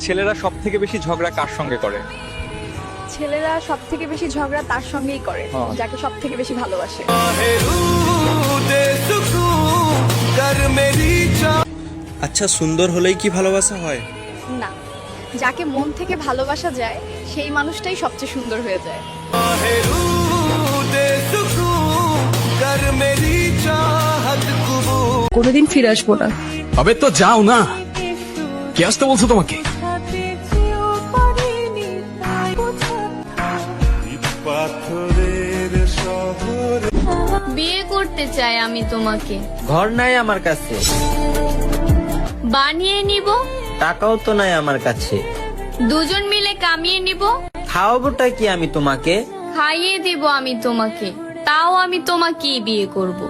ছেলেরা সব থেকে বেশি ঝগড়া কার সঙ্গে করে? ছেলেরা সব থেকে বেশি ঝগড়া তার সঙ্গেই করে যাকে সব থেকে বেশি ভালোবাসে। আচ্ছা, সুন্দর হলেই কি ভালোবাসা হয়? না, যাকে মন থেকে ভালোবাসা যায় সেই মানুষটাই সবচেয়ে সুন্দর হয়ে যায়। কোনোদিন ফিরে আসবো না। আবে তো যাও না, কে আসতে বলছো তোমাকে? বিয়ে করতে চাই আমি তোমাকে, ঘর নাই আমার কাছে, বানিয়ে নিব, টাকাও তো নাই আমার কাছে, দুজন মিলে কামিয়ে নিব, খাওয়াবোটা কি আমি তোমাকে? খাইয়ে দিব আমি তোমাকে, তাও আমি তোমাকেই বিয়ে করব।